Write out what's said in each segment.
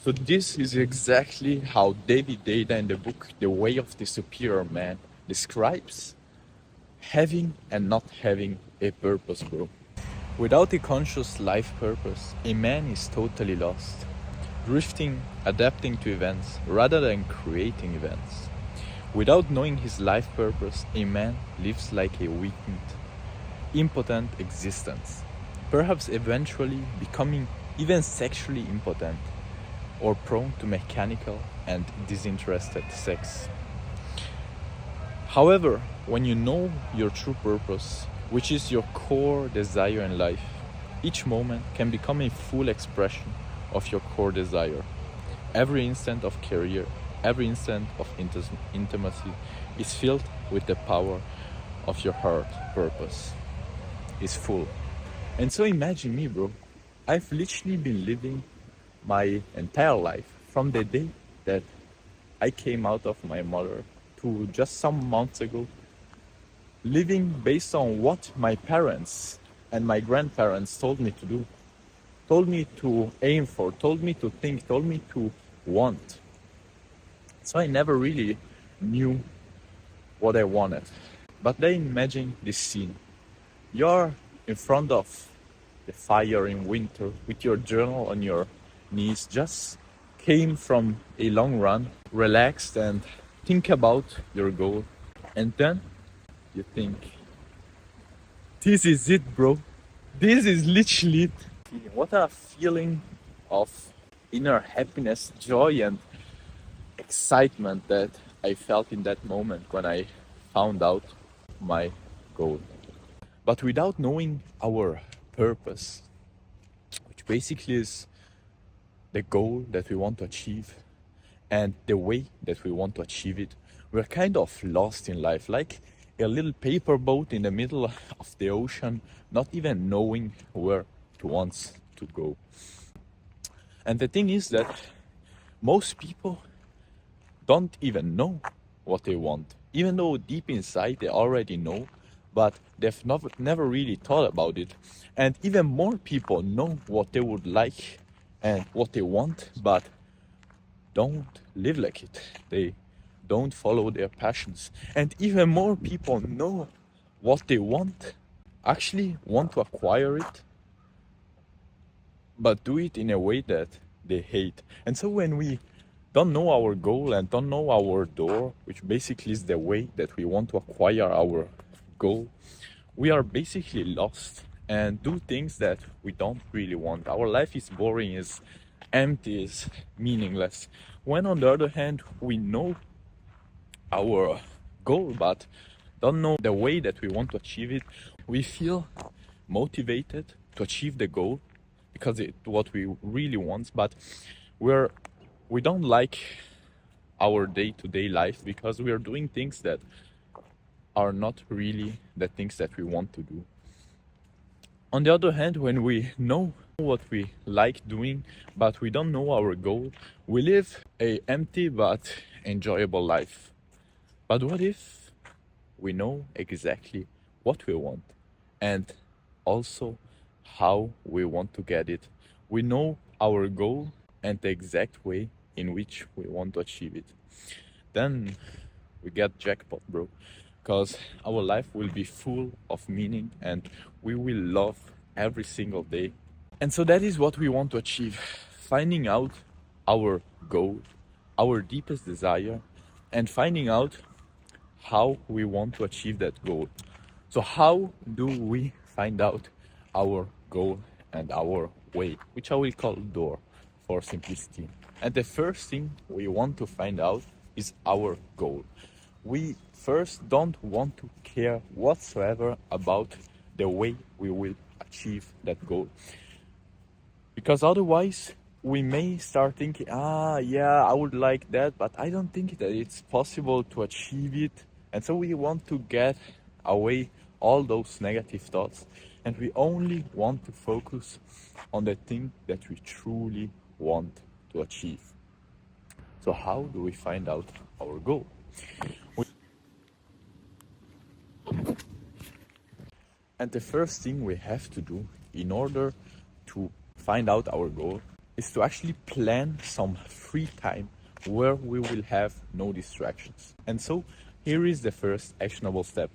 So this is exactly how David Data in the book The Way of the Superior Man describes having and not having a purpose, bro. Without a conscious life purpose, a man is totally lost, drifting, adapting to events rather than creating events. Without knowing his life purpose, a man lives like a weakened, impotent existence, perhaps eventually becoming even sexually impotent or prone to mechanical and disinterested sex. However, when you know your true purpose, which is your core desire in life, each moment can become a full expression of your core desire. Every instant of career, every instant of intimacy is filled with the power of your heart purpose. Is full. And so imagine me, bro. I've literally been living my entire life from the day that I came out of my mother to just some months ago, living based on what my parents and my grandparents told me to do, told me to aim for, told me to think, told me to want. So I never really knew what I wanted. But then imagine this scene. You're in front of the fire in winter with your journal on your knees, just came from a long run, relaxed and think about your goal. And then you think, this is it, bro. This is literally it. What a feeling of inner happiness, joy, and excitement that I felt in that moment when I found out my goal. But without knowing our purpose, which basically is the goal that we want to achieve and the way that we want to achieve it, we're kind of lost in life, like a little paper boat in the middle of the ocean, not even knowing where it wants to go. And the thing is that most people don't even know what they want, even though deep inside they already know, but they've never really thought about it. And even more people know what they would like and what they want, but don't live like it. They don't follow their passions. And even more people know what they want, actually want to acquire it, but do it in a way that they hate. And so when we don't know our goal and don't know our door, which basically is the way that we want to acquire our goal, we are basically lost and do things that we don't really want. Our life is boring, is empty, is meaningless. When on the other hand, we know our goal but don't know the way that we want to achieve it, we feel motivated to achieve the goal because it's what we really want, but we don't like our day-to-day life because we are doing things that are not really the things that we want to do. On the other hand, when we know what we like doing but we don't know our goal, we live a empty but enjoyable life. But what if we know exactly what we want and also how we want to get it? We know our goal and the exact way in which we want to achieve it. Then we get jackpot, bro. Because our life will be full of meaning and we will love every single day. And so that is what we want to achieve. Finding out our goal, our deepest desire, and finding out how we want to achieve that goal. So how do we find out our goal and our way, which I will call door for simplicity. And the first thing we want to find out is our goal. We first don't want to care whatsoever about the way we will achieve that goal. Because otherwise, we may start thinking, yeah, I would like that, but I don't think that it's possible to achieve it. And so we want to get away all those negative thoughts, and we only want to focus on the thing that we truly want to achieve. So how do we find out our goal? And the first thing we have to do in order to find out our goal is to actually plan some free time where we will have no distractions. And so here is the first actionable step.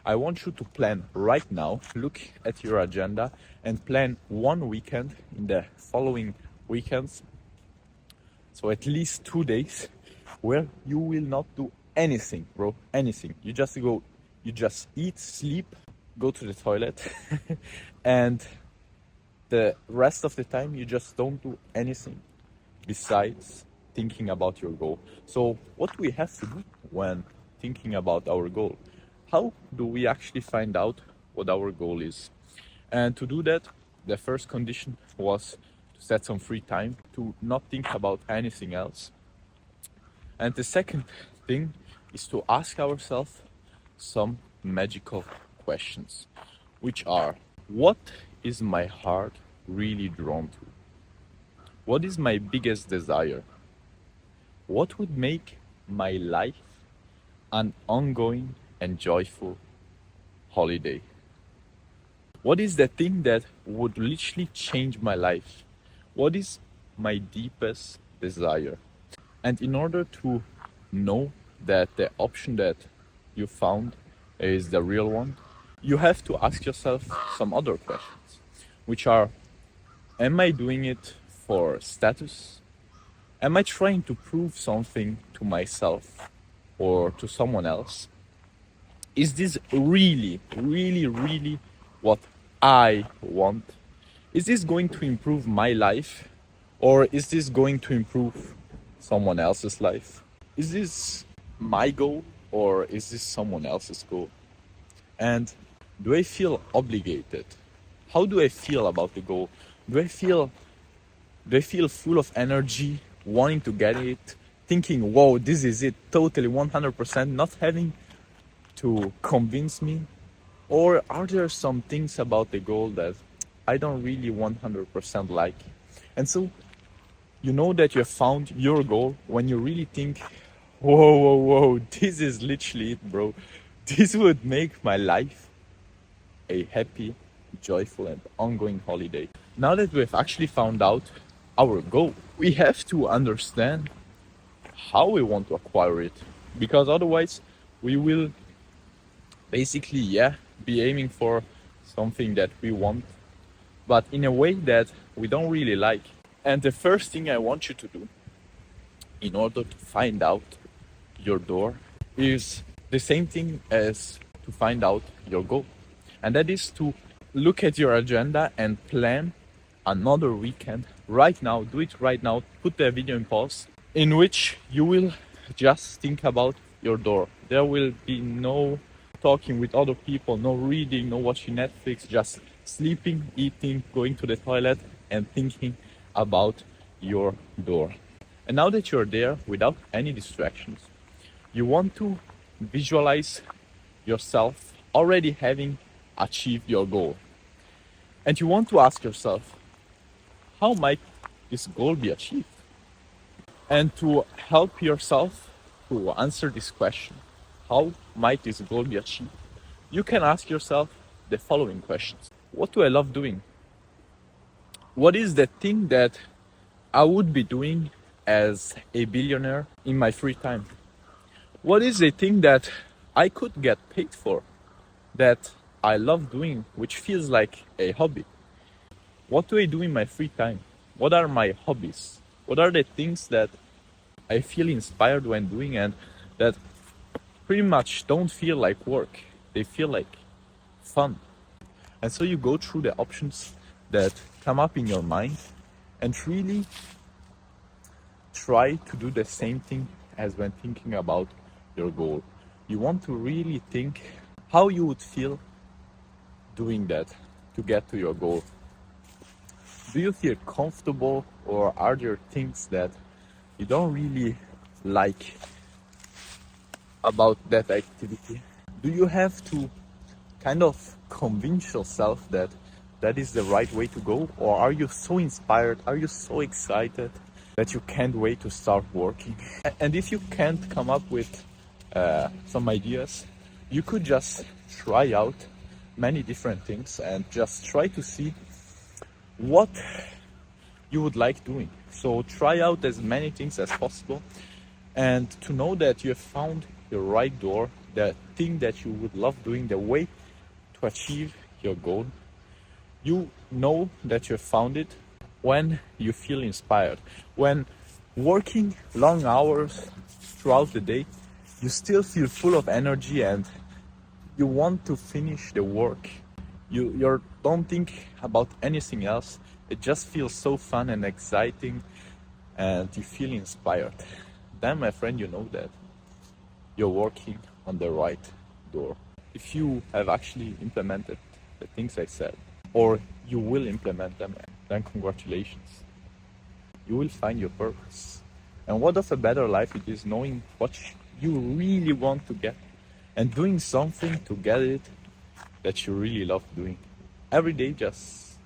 I want you to plan right now, look at your agenda and plan one weekend in the following weekends. So at least 2 days where you will not do anything, bro, anything. You just eat, sleep, go to the toilet, and the rest of the time you just don't do anything besides thinking about your goal. So what do we have to do when thinking about our goal? How do we actually find out what our goal is? And to do that, the first condition was to set some free time, to not think about anything else. And the second thing is to ask ourselves some magical questions, which are: what is my heart really drawn to? What is my biggest desire? What would make my life an ongoing and joyful holiday? What is the thing that would literally change my life? What is my deepest desire? And in order to know that the option that you found is the real one, you have to ask yourself some other questions, which are: am I doing it for status? Am I trying to prove something to myself or to someone else? Is this really, really, really what I want? Is this going to improve my life, or is this going to improve someone else's life? Is this my goal, or is this someone else's goal? And do I feel obligated? How do I feel about the goal? Do I feel full of energy, wanting to get it, thinking, whoa, this is it, totally 100%, not having to convince me? Or are there some things about the goal that I don't really 100% like? And so you know that you have found your goal when you really think, whoa, whoa, whoa, this is literally it, bro. This would make my life a happy, joyful, and ongoing holiday. Now that we have actually found out our goal, we have to understand how we want to acquire it, because otherwise we will basically, be aiming for something that we want, but in a way that we don't really like. And the first thing I want you to do in order to find out your door is the same thing as to find out your goal. And that is to look at your agenda and plan another weekend right now. Do it right now. Put the video in pause, in which you will just think about your door. There will be no talking with other people, no reading, no watching Netflix, just sleeping, eating, going to the toilet, and thinking about your door. And now that you're there without any distractions, you want to visualize yourself already having achieved your goal. And you want to ask yourself, how might this goal be achieved? And to help yourself to answer this question, how might this goal be achieved, you can ask yourself the following questions. What do I love doing? What is the thing that I would be doing as a billionaire in my free time? What is the thing that I could get paid for, that I love doing, which feels like a hobby? What do I do in my free time? What are my hobbies? What are the things that I feel inspired when doing and that pretty much don't feel like work? They feel like fun. And so you go through the options that come up in your mind and really try to do the same thing as when thinking about your goal. You want to really think how you would feel doing that to get to your goal. Do you feel comfortable, or are there things that you don't really like about that activity? Do you have to kind of convince yourself that that is the right way to go? Or are you so inspired, are you so excited that you can't wait to start working? And if you can't come up with some ideas, you could just try out many different things and just try to see what you would like doing. So try out as many things as possible, and to know that you have found your right door, the thing that you would love doing, the way to achieve your goal. You know that you have found it when you feel inspired. When working long hours throughout the day, you still feel full of energy and you want to finish the work. You don't think about anything else. It just feels so fun and exciting, and you feel inspired. Then, my friend, you know that you're working on the right door. If you have actually implemented the things I said, or you will implement them, then congratulations. You will find your purpose. And what of a better life it is knowing what you really want to get and doing something to get it that you really love doing. Every day just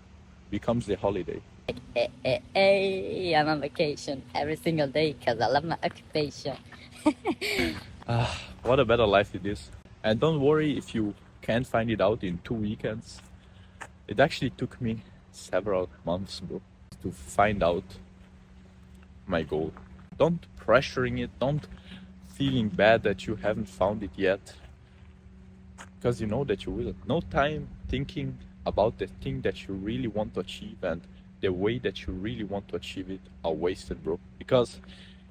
becomes a holiday. Hey, I'm on vacation every single day because I love my occupation. What a better life it is. And don't worry if you can't find it out in 2 weekends. It actually took me several months, bro, to find out my goal. Don't pressuring it, don't feeling bad that you haven't found it yet, because you know that you will. No time thinking about the thing that you really want to achieve and the way that you really want to achieve it are wasted, bro. Because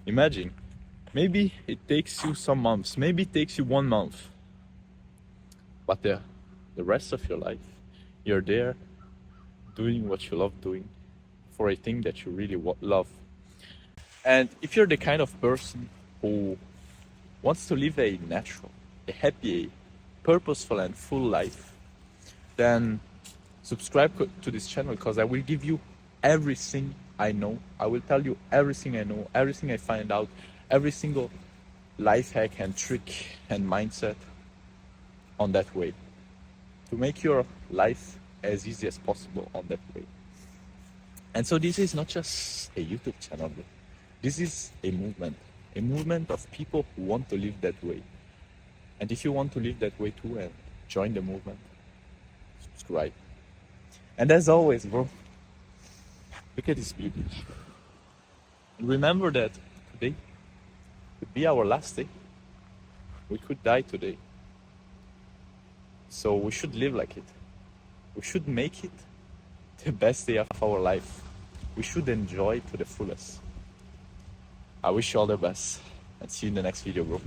imagine, maybe it takes you some months, maybe it takes you 1 month, but the rest of your life, you're there doing what you love doing for a thing that you really love. And if you're the kind of person who wants to live a natural, a happy, a purposeful and full life, then subscribe to this channel, because I will give you everything I know. I will tell you everything I know, everything I find out, every single life hack and trick and mindset on that way, to make your life as easy as possible on that way. And so this is not just a YouTube channel, bro. This is a movement of people who want to live that way. And if you want to live that way too and join the movement, subscribe. And as always, bro, look at this beauty. And remember that today could be our last day. We could die today. So we should live like it. We should make it the best day of our life. We should enjoy it to the fullest. I wish you all the best and see you in the next video, bro.